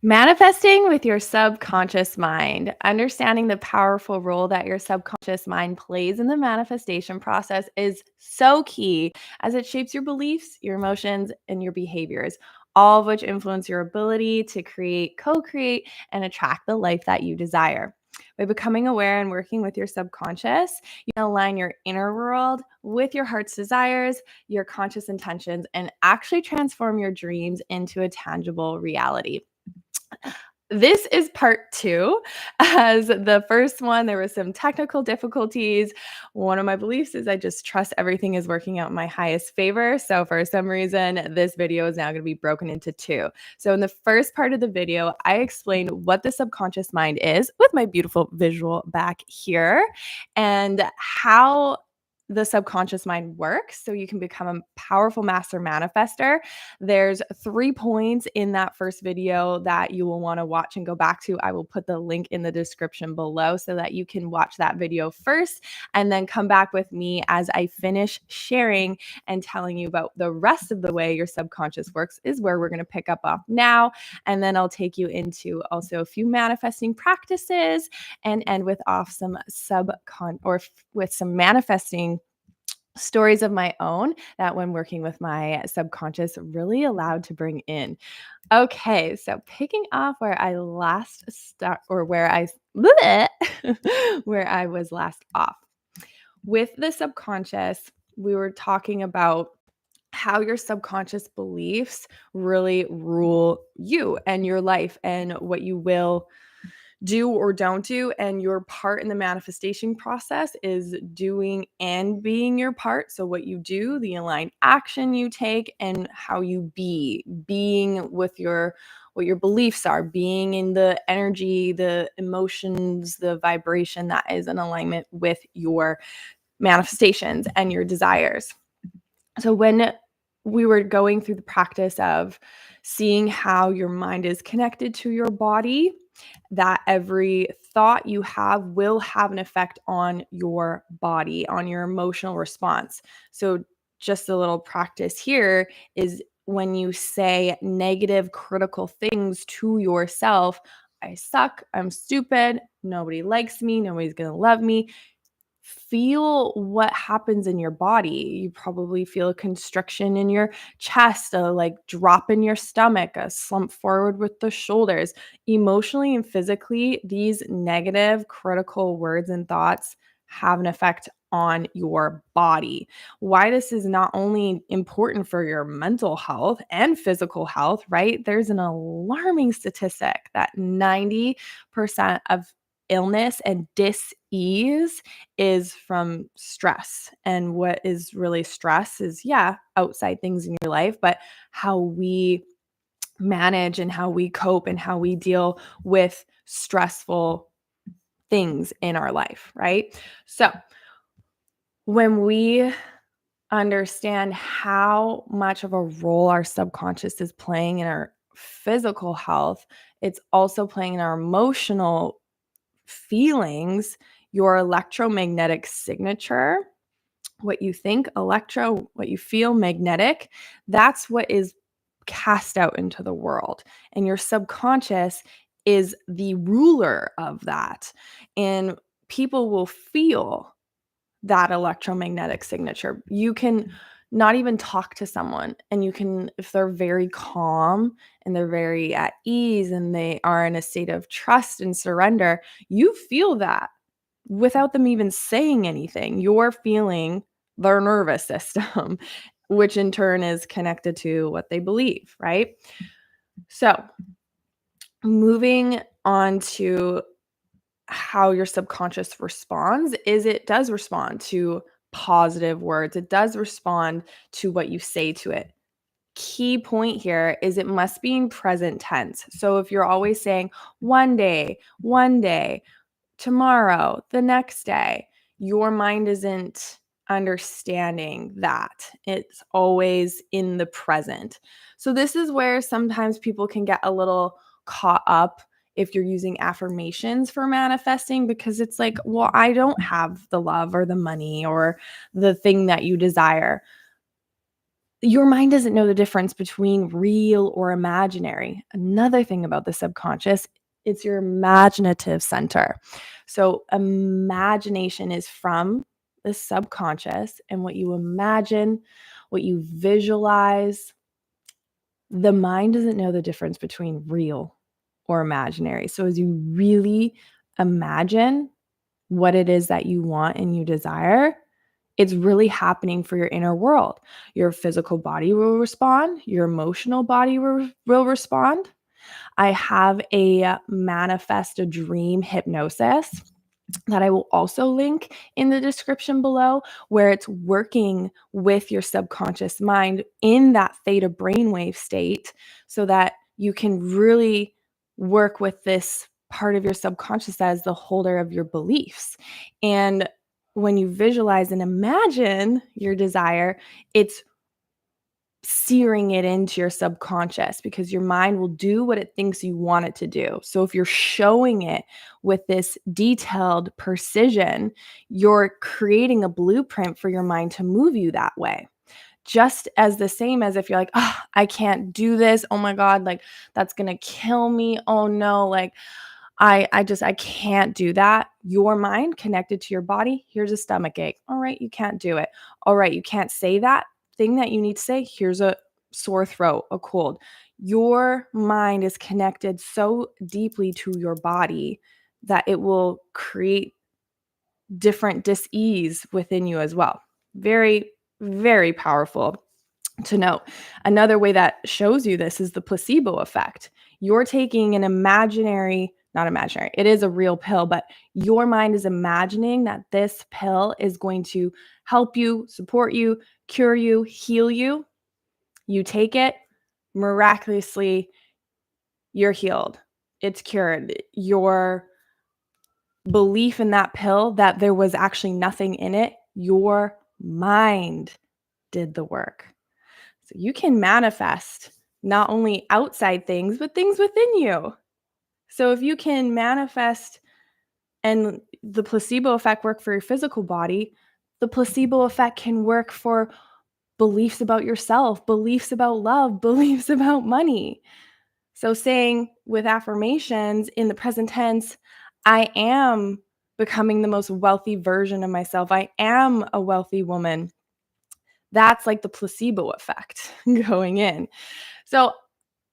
Manifesting with your subconscious mind, understanding the powerful role that your subconscious mind plays in the manifestation process is so key as it shapes your beliefs, your emotions, and your behaviors, all of which influence your ability to create, co create, and attract the life that you desire. By becoming aware and working with your subconscious, you can align your inner world with your heart's desires, your conscious intentions, and actually transform your dreams into a tangible reality. This is part 2. As the first one, there was some technical difficulties. One of my beliefs is I just trust everything is working out in my highest favor. So for some reason, this video is now going to be broken into 2. So in the first part of the video, I explained what the subconscious mind is with my beautiful visual back here and how the subconscious mind works so you can become a powerful master manifester. There's 3 points in that first video that you will want to watch and go back to. I will put the link in the description below so that you can watch that video first and then come back with me as I finish sharing and telling you about the rest of the way your subconscious works is where we're going to pick up off now. And then I'll take you into also a few manifesting practices and end with off some with some manifesting stories of my own that when working with my subconscious really allowed to bring in. Okay, so picking off where I last start or where I where I was last off. With the subconscious, we were talking about how your subconscious beliefs really rule you and your life and what you will do or don't do. And your part in the manifestation process is doing and being your part. So, what you do, the aligned action you take, and how you being with what your beliefs are, being in the energy, the emotions, the vibration that is in alignment with your manifestations and your desires. So, when we were going through the practice of seeing how your mind is connected to your body, that every thought you have will have an effect on your body, on your emotional response. So, just a little practice here is when you say negative, critical things to yourself. I suck. I'm stupid. Nobody likes me. Nobody's going to love me. Feel what happens in your body. You probably feel a constriction in your chest, a like drop in your stomach, a slump forward with the shoulders. Emotionally and physically, these negative, critical words and thoughts have an effect on your body. Why this is not only important for your mental health and physical health, right? There's an alarming statistic that 90% of illness and dis-ease is from stress. And what is really stress is, outside things in your life, but how we manage and how we cope and how we deal with stressful things in our life, right? So when we understand how much of a role our subconscious is playing in our physical health, it's also playing in our emotional feelings, your electromagnetic signature, what you think, electro, what you feel, magnetic, that's what is cast out into the world. And your subconscious is the ruler of that. And people will feel that electromagnetic signature. You can not even talk to someone, and you can, if they're very calm and they're very at ease and they are in a state of trust and surrender, you feel that without them even saying anything. You're feeling their nervous system, which in turn is connected to what they believe, right? So, moving on to how your subconscious responds is it does respond to positive words. It does respond to what you say to it. Key point here is it must be in present tense. So if you're always saying one day, tomorrow, the next day, your mind isn't understanding that. It's always in the present. So this is where sometimes people can get a little caught up if you're using affirmations for manifesting, because it's like, well, I don't have the love or the money or the thing that you desire. Your mind doesn't know the difference between real or imaginary. Another thing about the subconscious, it's your imaginative center. So imagination is from the subconscious, and what you imagine, what you visualize, the mind doesn't know the difference between real or imaginary. So as you really imagine what it is that you want and you desire, it's really happening for your inner world. Your physical body will respond, your emotional body will respond. I have a manifest a dream hypnosis that I will also link in the description below, where it's working with your subconscious mind in that theta brainwave state so that you can really work with this part of your subconscious as the holder of your beliefs. And when you visualize and imagine your desire, it's searing it into your subconscious because your mind will do what it thinks you want it to do. So if you're showing it with this detailed precision, you're creating a blueprint for your mind to move you that way. Just as the same as if you're like, oh, I can't do this. Oh my God, like that's going to kill me. Oh no, like I can't do that. Your mind connected to your body. Here's a stomach ache. All right, you can't do it. All right, you can't say that thing that you need to say. Here's a sore throat, a cold. Your mind is connected so deeply to your body that it will create different dis-ease within you as well. Very, very powerful to note. Another way that shows you this is the placebo effect. You're taking an not imaginary, it is a real pill, but your mind is imagining that this pill is going to help you, support you, cure you, heal you. You take it, miraculously, you're healed. It's cured. Your belief in that pill that there was actually nothing in it, your mind did the work. So you can manifest not only outside things, but things within you. So if you can manifest and the placebo effect work for your physical body, the placebo effect can work for beliefs about yourself, beliefs about love, beliefs about money. So saying with affirmations in the present tense, I am becoming the most wealthy version of myself. I am a wealthy woman. That's like the placebo effect going in. So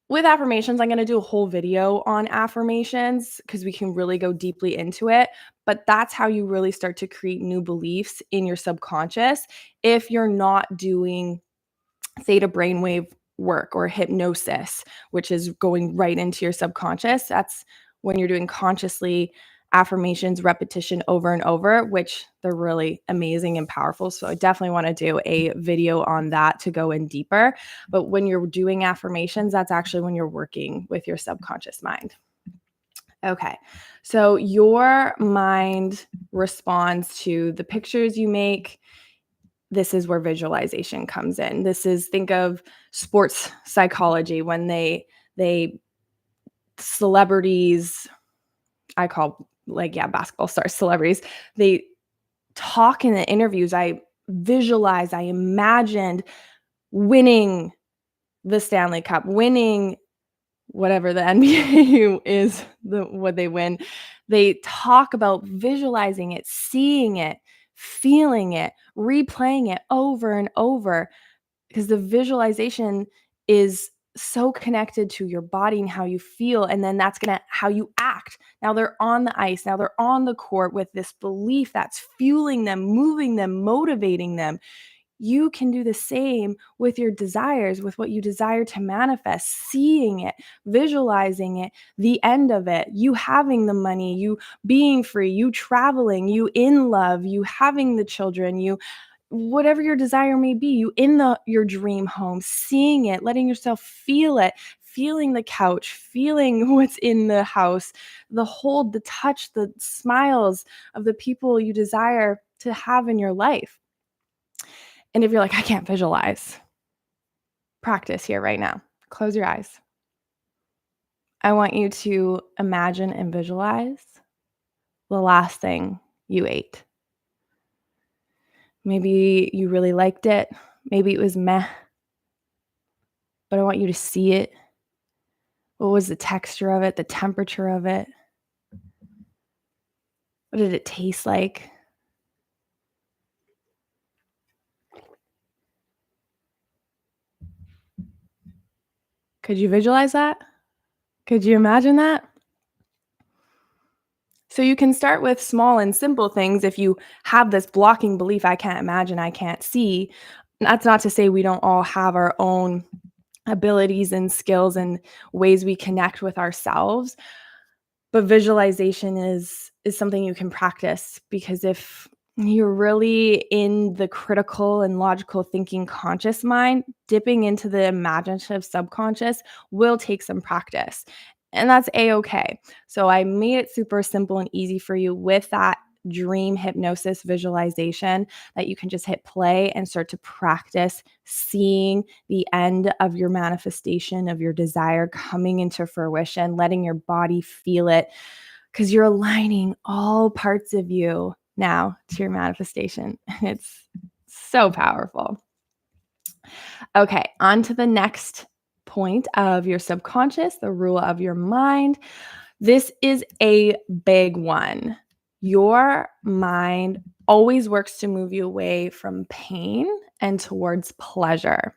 with affirmations, I'm going to do a whole video on affirmations because we can really go deeply into it. But that's how you really start to create new beliefs in your subconscious if you're not doing theta brainwave work or hypnosis, which is going right into your subconscious. That's when you're doing consciously affirmations, repetition over and over, which they're really amazing and powerful. So I definitely want to do a video on that to go in deeper. But when you're doing affirmations, that's actually when you're working with your subconscious mind. Okay, so your mind responds to the pictures you make. This is where visualization comes in. This is, think of sports psychology when they celebrities, I call basketball stars celebrities, they talk in the interviews. I visualized, I imagined winning the Stanley Cup, winning whatever the NBA is, what they win. They talk about visualizing it, seeing it, feeling it, replaying it over and over, because the visualization is so connected to your body and how you feel, and then that's gonna how you act. Now they're on the ice, now they're on the court with this belief that's fueling them, moving them, motivating them. You can do the same with your desires, with what you desire to manifest, seeing it, visualizing it, the end of it, you having the money, you being free, you traveling, you in love, you having the children, you whatever your desire may be, you in your dream home, seeing it, letting yourself feel it, feeling the couch, feeling what's in the house, the hold, the touch, the smiles of the people you desire to have in your life. And if you're like, I can't visualize, practice here right now. Close your eyes. I want you to imagine and visualize the last thing you ate. Maybe you really liked it. Maybe it was meh. but I want you to see it. What was the texture of it, the temperature of it? What did it taste like? Could you visualize that? Could you imagine that? So you can start with small and simple things if you have this blocking belief, I can't imagine, I can't see. That's not to say we don't all have our own abilities and skills and ways we connect with ourselves. But visualization is something you can practice, because if you're really in the critical and logical thinking conscious mind, dipping into the imaginative subconscious will take some practice. And that's a-okay. So I made it super simple and easy for you with that dream hypnosis visualization that you can just hit play and start to practice seeing the end of your manifestation of your desire coming into fruition, letting your body feel it, because you're aligning all parts of you now to your manifestation. It's so powerful. Okay, on to the next point of your subconscious, the rule of your mind. This is a big one. Your mind always works to move you away from pain and towards pleasure.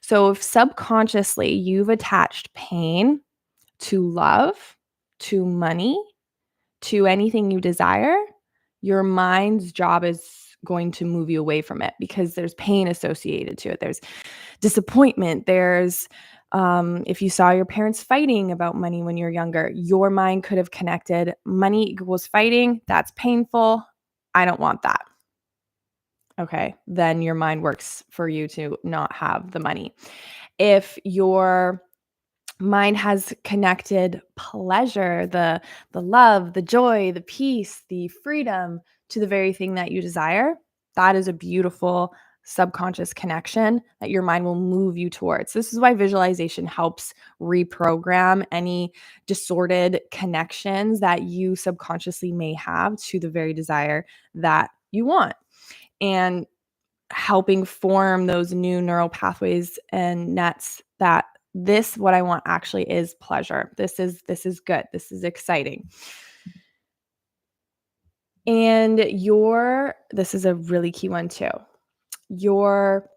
So if subconsciously you've attached pain to love, to money, to anything you desire, your mind's job is going to move you away from it, because there's pain associated to it. There's disappointment. There's if you saw your parents fighting about money when you're younger, your mind could have connected money equals fighting. That's painful. I don't want that. Okay, then your mind works for you to not have the money. If your mind has connected pleasure, the love, the joy, the peace, the freedom to the very thing that you desire, that is a beautiful subconscious connection that your mind will move you towards. This is why visualization helps reprogram any distorted connections that you subconsciously may have to the very desire that you want, and helping form those new neural pathways and nets that this, what I want actually is pleasure. This is good. This is exciting. And this is a really key one too. Your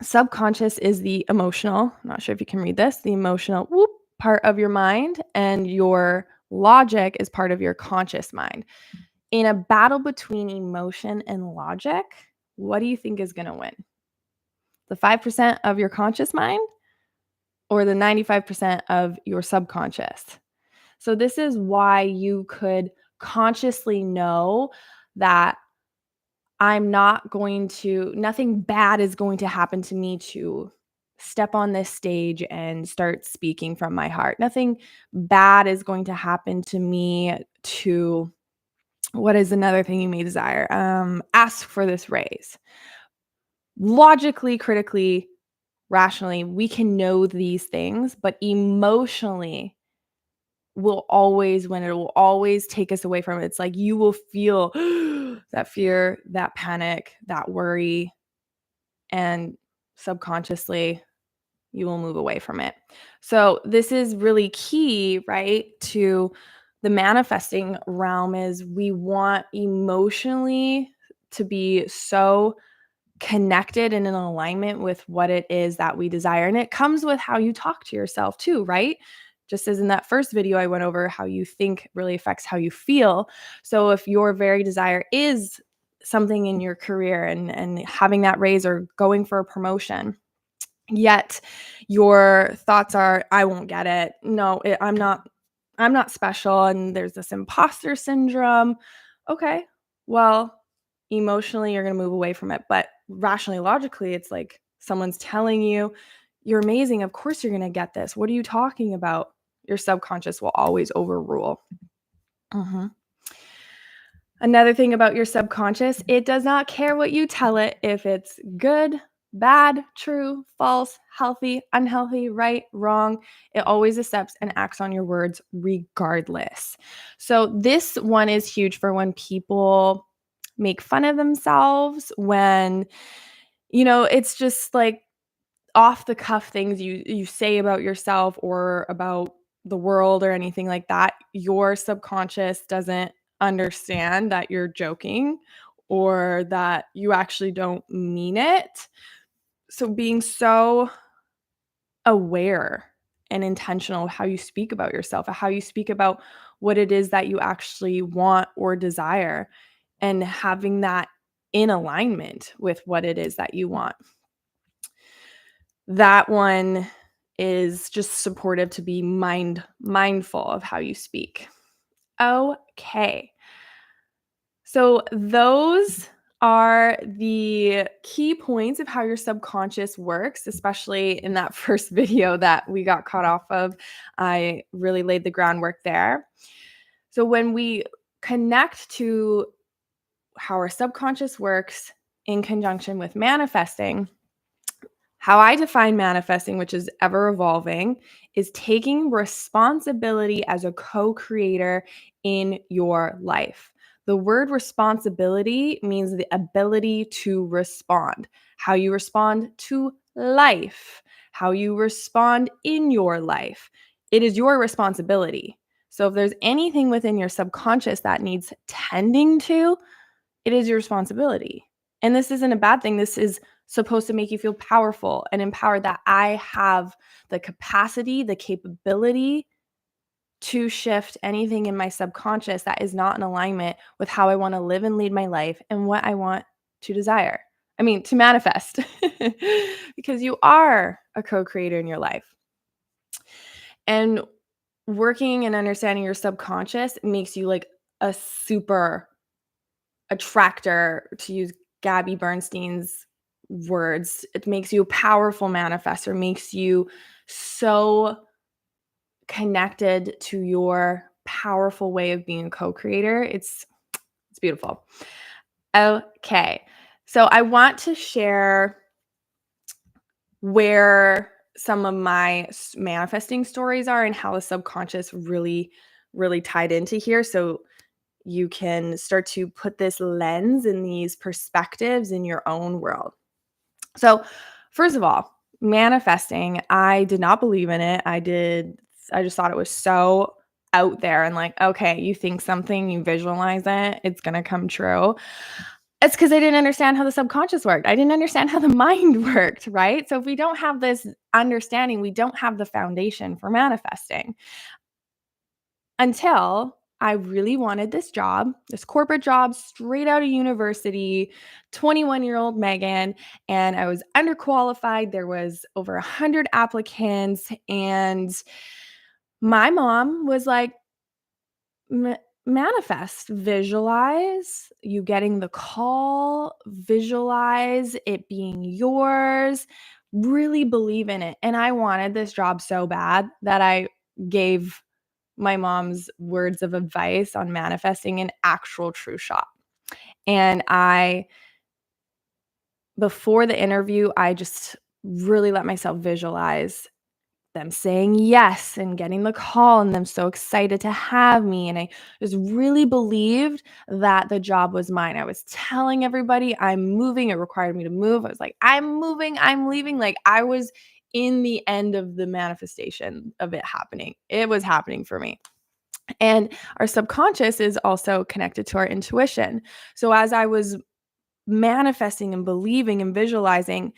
subconscious is the emotional, I'm not sure if you can read this, the emotional part of your mind, and your logic is part of your conscious mind. In a battle between emotion and logic, what do you think is going to win? The 5% of your conscious mind or the 95% of your subconscious? So this is why you could consciously know that nothing bad is going to happen to me to step on this stage and start speaking from my heart. Nothing bad is going to happen to me to, what is another thing you may desire? Ask for this raise. Logically, critically, rationally, we can know these things, but emotionally will always win. It will always take us away from it. It's like you will feel that fear, that panic, that worry, and subconsciously you will move away from it. So this is really key, right, to the manifesting realm. Is we want emotionally to be so connected and in alignment with what it is that we desire. And it comes with how you talk to yourself too, right? Just as in that first video I went over, how you think really affects how you feel. So if your very desire is something in your career and having that raise or going for a promotion, yet your thoughts are, I won't get it. No, I'm not special. And there's this imposter syndrome. Okay, well, emotionally, you're going to move away from it. But rationally, logically, it's like someone's telling you, you're amazing. Of course, you're going to get this. What are you talking about? Your subconscious will always overrule. Another thing about your subconscious, it does not care what you tell it, if it's good, bad, true, false, healthy, unhealthy, right, wrong. It always accepts and acts on your words regardless. So this one is huge for when people make fun of themselves, when, it's just like off the cuff things you say about yourself or about the world or anything like that, your subconscious doesn't understand that you're joking or that you actually don't mean it. So being so aware and intentional of how you speak about yourself, of how you speak about what it is that you actually want or desire, and having that in alignment with what it is that you want. That one is just supportive to be mindful of how you speak. Okay. So those are the key points of how your subconscious works, especially in that first video that we got caught off of. I really laid the groundwork there. So when we connect to how our subconscious works in conjunction with manifesting, how I define manifesting, which is ever evolving, is taking responsibility as a co-creator in your life. The word responsibility means the ability to respond, how you respond to life, how you respond in your life. It is your responsibility. So if there's anything within your subconscious that needs tending to, it is your responsibility. And this isn't a bad thing. This is supposed to make you feel powerful and empowered that I have the capacity, the capability to shift anything in my subconscious that is not in alignment with how I want to live and lead my life and what I want to desire. To manifest, because you are a co-creator in your life. And working and understanding your subconscious makes you like a super attractor, to use Gabby Bernstein's words. It makes you a powerful manifestor, makes you so connected to your powerful way of being a co-creator. It's beautiful. Okay. So I want to share where some of my manifesting stories are and how the subconscious really tied into here. So you can start to put this lens and these perspectives in your own world. So, first of all, manifesting, I did not believe in it. I just thought it was so out there and like, okay, you think something, you visualize it, it's going to come true. It's because I didn't understand how the subconscious worked. I didn't understand how the mind worked, right? So if we don't have this understanding, we don't have the foundation for manifesting. Until I really wanted this job, this corporate job straight out of university, 21-year-old Megan, and I was underqualified. There was over 100 applicants, and my mom was like, manifest, visualize you getting the call, visualize it being yours, really believe in it. And I wanted this job so bad that I gave my mom's words of advice on manifesting an actual true shot. And before the interview, I just really let myself visualize them saying yes and getting the call and them so excited to have me. And I just really believed that the job was mine. I was telling everybody I'm moving. It required me to move. I was like, I'm moving, I'm leaving. Like I was in the end of the manifestation of it happening. It was happening for me. And our subconscious is also connected to our intuition. So as I was manifesting and believing and visualizing,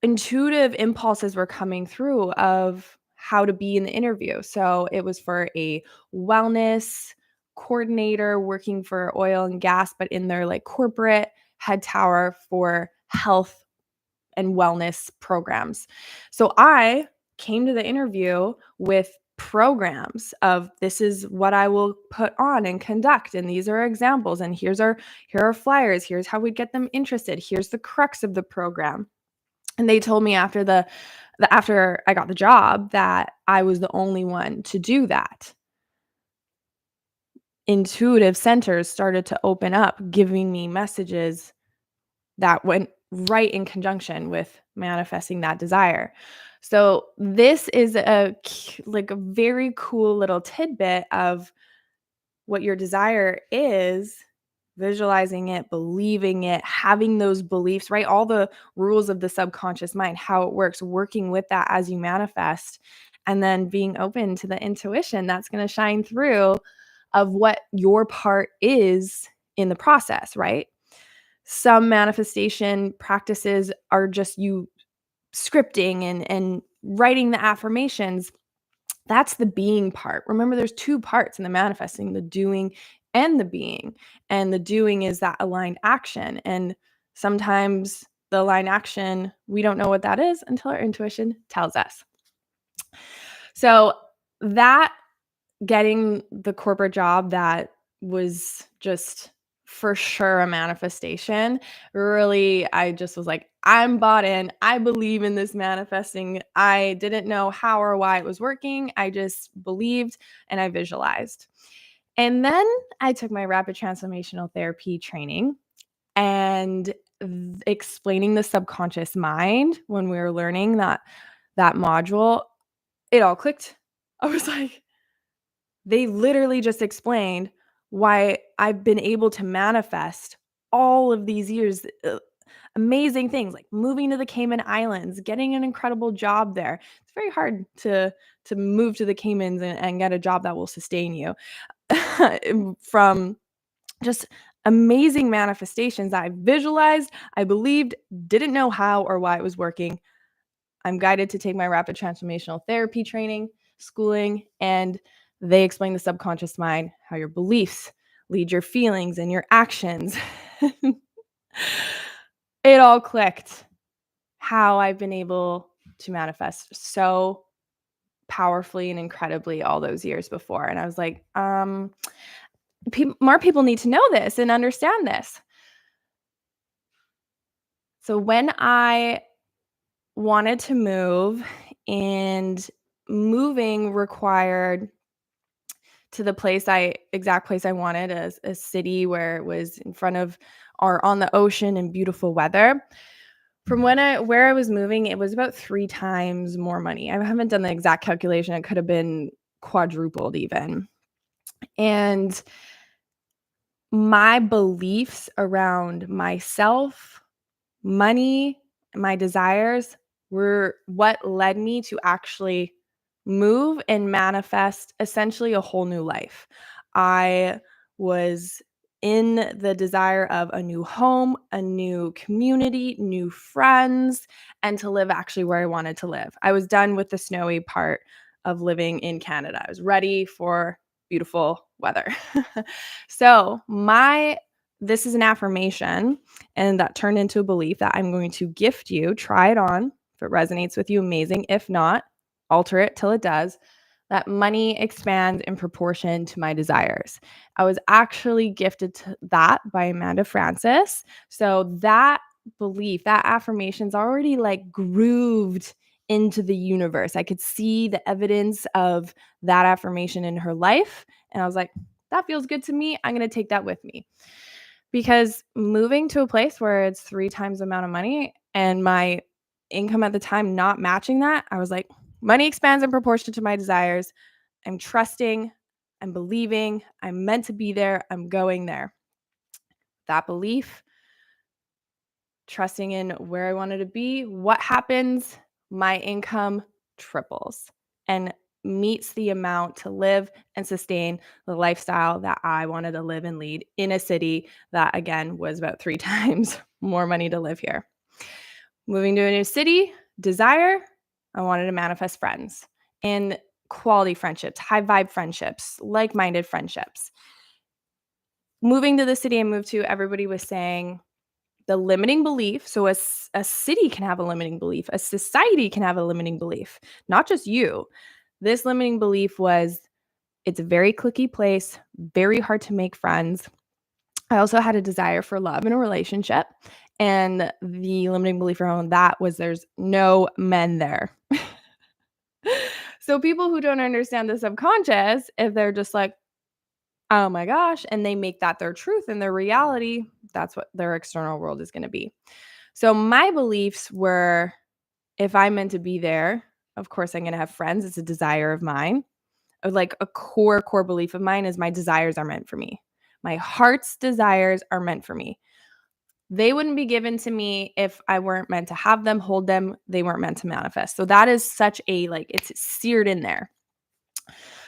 intuitive impulses were coming through of how to be in the interview. So it was for a wellness coordinator working for oil and gas, but in their like corporate head tower for health and wellness programs. So I came to the interview with programs of this is what I will put on and conduct, and these are examples, and here are flyers, here's how we get them interested, here's the crux of the program. And they told me after after I got the job that I was the only one to do that. Intuitive centers started to open up, giving me messages that went right in conjunction with manifesting that desire. So this is a very cool little tidbit of what your desire is visualizing it, believing it, having those beliefs, right? All the rules of the subconscious mind, how it works, working with that as you manifest, and then being open to the intuition that's going to shine through of what your part is in the process, right? Some manifestation practices are just you scripting and writing the affirmations. That's the being part. Remember, there's two parts in the manifesting, the doing and the being. And the doing is that aligned action. And sometimes the aligned action, we don't know what that is until our intuition tells us. So that getting the corporate job that was just for sure a manifestation, really, I just was like, I'm bought in. I believe in this manifesting. I didn't know how or why it was working. I just believed and I visualized. And then I took my rapid transformational therapy training and explaining the subconscious mind when we were learning that module, it all clicked. I was like, they literally just explained why I've been able to manifest all of these years, amazing things like moving to the Cayman Islands, getting an incredible job there. It's very hard to move to the Caymans and get a job that will sustain you from just amazing manifestations that I visualized, I believed, didn't know how or why it was working. I'm guided to take my rapid transformational therapy training, schooling, and they explain the subconscious mind, how your beliefs lead your feelings and your actions. It all clicked how I've been able to manifest so powerfully and incredibly all those years before. And I was like, more people need to know this and understand this. So when I wanted to move, and moving required to the exact place I wanted, a city where it was in front of or on the ocean and beautiful weather. From where I was moving, it was about 3 times more money. I haven't done the exact calculation. It could have been quadrupled even. And my beliefs around myself, money, my desires were what led me to actually move and manifest essentially a whole new life. I was in the desire of a new home, a new community, new friends, and to live actually where I wanted to live. I was done with the snowy part of living in Canada. I was ready for beautiful weather. So, this is an affirmation, and that turned into a belief that I'm going to gift you. Try it on. If it resonates with you, amazing. If not, alter it till it does. That money expands in proportion to my desires. I was actually gifted to that by Amanda Francis. So that belief, that affirmation's already like grooved into the universe. I could see the evidence of that affirmation in her life. And I was like, that feels good to me. I'm going to take that with me. Because moving to a place where it's 3 times the amount of money and my income at the time not matching that, I was like, money expands in proportion to my desires. I'm trusting, I'm believing, I'm meant to be there, I'm going there. That belief, trusting in where I wanted to be, what happens? My income triples and meets the amount to live and sustain the lifestyle that I wanted to live and lead in a city that, again, was about 3 times more money to live here. Moving to a new city, desire, I wanted to manifest friends and quality friendships, high vibe friendships, like-minded friendships. Moving to the city I moved to, everybody was saying the limiting belief. So a city can have a limiting belief. A society can have a limiting belief, not just you. This limiting belief was it's a very cliquey place, very hard to make friends. I also had a desire for love in a relationship. And the limiting belief around that was there's no men there. So people who don't understand the subconscious, if they're just like, oh my gosh, and they make that their truth and their reality, that's what their external world is going to be. So my beliefs were, if I'm meant to be there, of course I'm going to have friends. It's a desire of mine. Like a core belief of mine is my desires are meant for me. My heart's desires are meant for me. They wouldn't be given to me if I weren't meant to have them, hold them. They weren't meant to manifest. So that is such a, like, it's seared in there.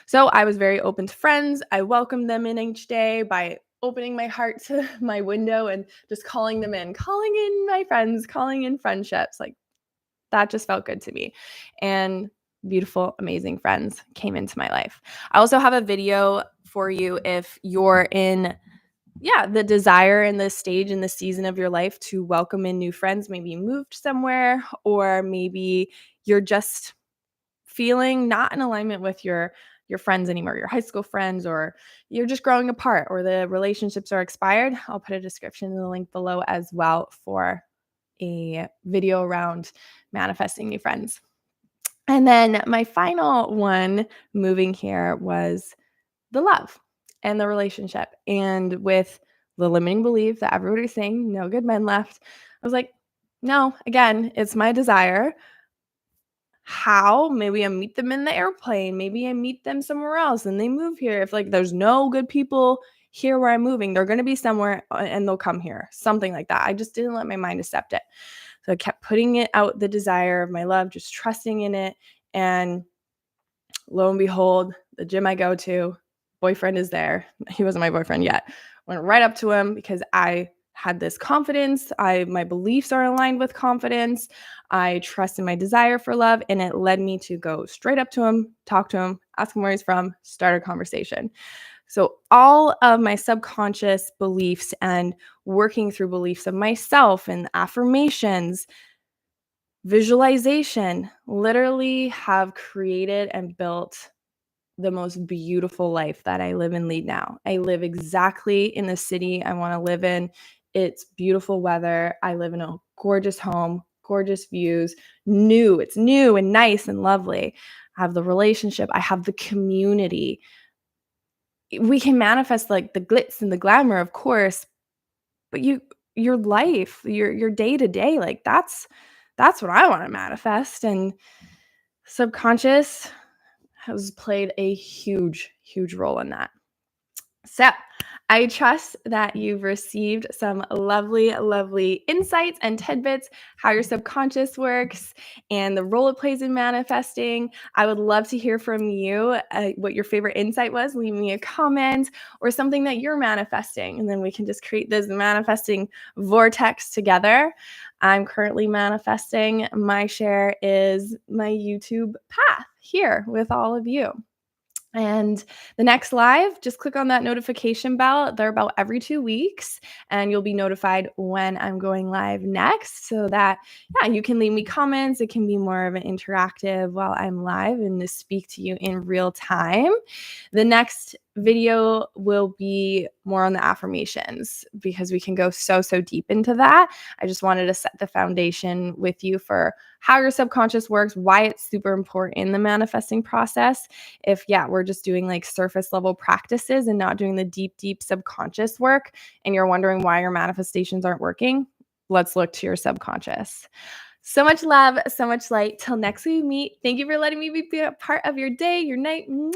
So I was very open to friends. I welcomed them in each day by opening my heart to my window and just calling them in, calling in my friends, calling in friendships. Like, that just felt good to me. And beautiful, amazing friends came into my life. I also have a video for you if you're in the desire in this stage in the season of your life to welcome in new friends. Maybe you moved somewhere, or maybe you're just feeling not in alignment with your friends anymore, your high school friends, or you're just growing apart, or the relationships are expired. I'll put a description in the link below as well for a video around manifesting new friends. And then my final one moving here was the love and the relationship. And with the limiting belief that everybody's saying no good men left, I was like, no, again, it's my desire. How? Maybe I meet them in the airplane. Maybe I meet them somewhere else and they move here. If like there's no good people here where I'm moving, they're going to be somewhere and they'll come here. Something like that. I just didn't let my mind accept it. So I kept putting it out, the desire of my love, just trusting in it. And lo and behold, the gym I go to, boyfriend is there. He wasn't my boyfriend yet. Went right up to him because I had this confidence. My beliefs are aligned with confidence. I trust in my desire for love, and it led me to go straight up to him, talk to him, ask him where he's from, start a conversation. So all of my subconscious beliefs and working through beliefs of myself and affirmations, visualization, literally have created and built the most beautiful life that I live and lead now. I live exactly in the city I want to live in. It's beautiful weather. I live in a gorgeous home, gorgeous views, new. It's new and nice and lovely. I have the relationship. I have the community. We can manifest like the glitz and the glamour, of course, but your life, your day to day, like that's what I want to manifest. And subconscious has played a huge, huge role in that. So I trust that you've received some lovely, lovely insights and tidbits, how your subconscious works and the role it plays in manifesting. I would love to hear from you what your favorite insight was. Leave me a comment or something that you're manifesting, and then we can just create this manifesting vortex together. I'm currently manifesting. My share is my YouTube path here with all of you. And the next live, just click on that notification bell. They're about every 2 weeks, and you'll be notified when I'm going live next, so that, you can leave me comments. It can be more of an interactive while I'm live and to speak to you in real time. The next video will be more on the affirmations because we can go so deep into that. I just wanted to set the foundation with you for how your subconscious works, why it's super important in the manifesting process. If we're just doing like surface level practices and not doing the deep subconscious work, and you're wondering why your manifestations aren't working, let's look to your subconscious. So much love, so much light. Till next we meet. Thank you for letting me be a part of your day, your night. Mwah!